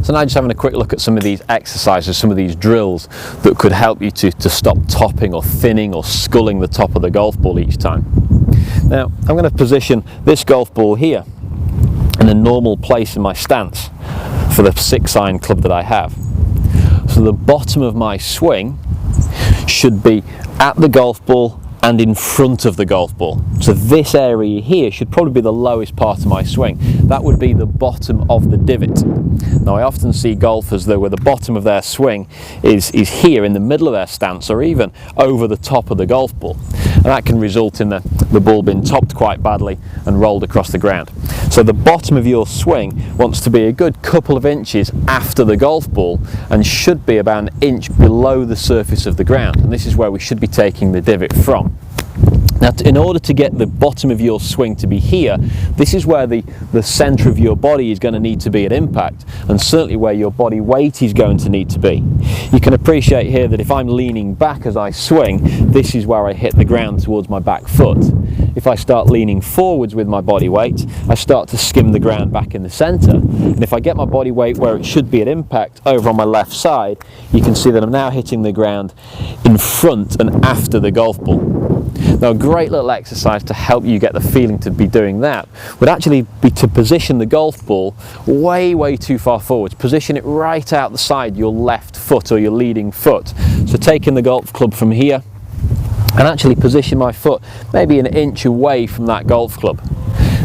So now just having a quick look at some of these exercises, some of these drills that could help you to stop topping or thinning or sculling the top of the golf ball each time. Now I'm going to position this golf ball here in a normal place in my stance for the 6-iron club that I have. So the bottom of my swing should be at the golf ball and in front of the golf ball. So this area here should probably be the lowest part of my swing. That would be the bottom of the divot. Now I often see golfers though where the bottom of their swing is here in the middle of their stance or even over the top of the golf ball. And that can result in the ball being topped quite badly and rolled across the ground. So the bottom of your swing wants to be a good couple of inches after the golf ball and should be about an inch below the surface of the ground. And this is where we should be taking the divot from. Now in order to get the bottom of your swing to be here, this is where the centre of your body is going to need to be at impact, and certainly where your body weight is going to need to be. You can appreciate here that if I'm leaning back as I swing, this is where I hit the ground towards my back foot. If I start leaning forwards with my body weight, I start to skim the ground back in the centre. And if I get my body weight where it should be at impact over on my left side, you can see that I'm now hitting the ground in front and after the golf ball. Now a great little exercise to help you get the feeling to be doing that would actually be to position the golf ball way too far forwards. Position it right out the side, your left foot or your leading foot. So taking the golf club from here and actually position my foot maybe an inch away from that golf club.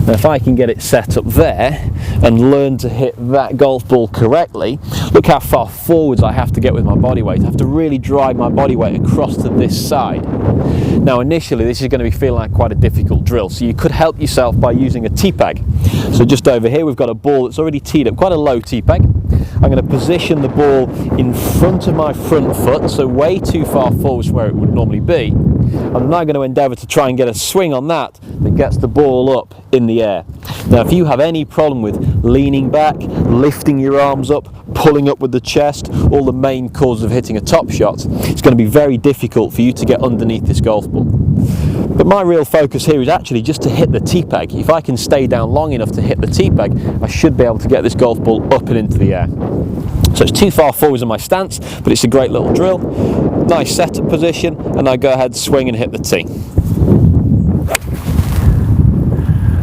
Now if I can get it set up there and learn to hit that golf ball correctly, look how far forwards I have to get with my body weight. I have to really drive my body weight across to this side. Now initially this is going to be feeling like quite a difficult drill, so you could help yourself by using a tee peg. So just over here we've got a ball that's already teed up, quite a low tee peg. I'm going to position the ball in front of my front foot, so way too far forwards from where it would normally be. I'm now going to endeavour to try and get a swing on that gets the ball up in the air. Now if you have any problem with leaning back, lifting your arms up, pulling up with the chest, all the main causes of hitting a top shot, it's going to be very difficult for you to get underneath this golf ball. But my real focus here is actually just to hit the tee peg. If I can stay down long enough to hit the tee peg, I should be able to get this golf ball up and into the air. So it's too far forwards in my stance, but it's a great little drill. Nice setup position, and I go ahead, swing and hit the tee.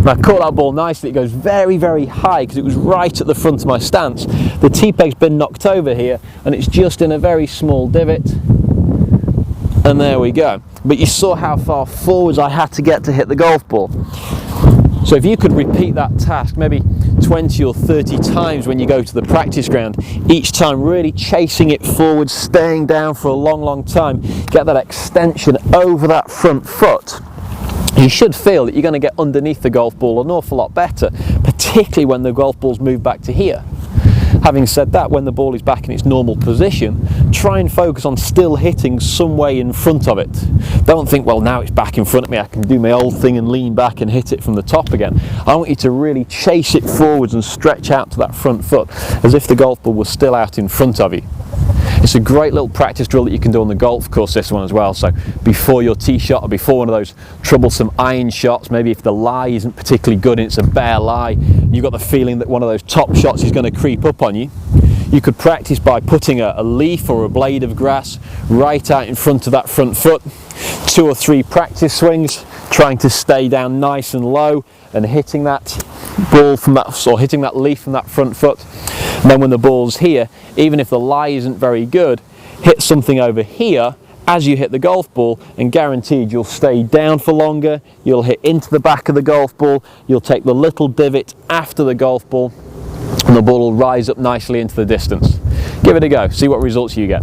And I caught that ball nicely. It goes very high because it was right at the front of my stance. The tee peg's been knocked over here and it's just in a very small divot. And there we go. But you saw how far forwards I had to get to hit the golf ball. So if you could repeat that task maybe 20 or 30 times when you go to the practice ground, each time really chasing it forward, staying down for a long time, get that extension over that front foot, you should feel that you're going to get underneath the golf ball an awful lot better, particularly when the golf ball's moved back to here. Having said that, when the ball is back in its normal position, try and focus on still hitting some way in front of it. Don't think, well, now it's back in front of me, I can do my old thing and lean back and hit it from the top again. I want you to really chase it forwards and stretch out to that front foot as if the golf ball was still out in front of you. It's a great little practice drill that you can do on the golf course, this one as well. So before your tee shot or before one of those troublesome iron shots, maybe if the lie isn't particularly good and it's a bare lie, you've got the feeling that one of those top shots is going to creep up on you, you could practice by putting a leaf or a blade of grass right out in front of that front foot, 2 or 3 practice swings, trying to stay down nice and low and hitting that ball from that, or hitting that leaf from that front foot. And then when the ball's here, even if the lie isn't very good, hit something over here as you hit the golf ball, and guaranteed you'll stay down for longer, you'll hit into the back of the golf ball, you'll take the little divot after the golf ball, and the ball will rise up nicely into the distance. Give it a go, see what results you get.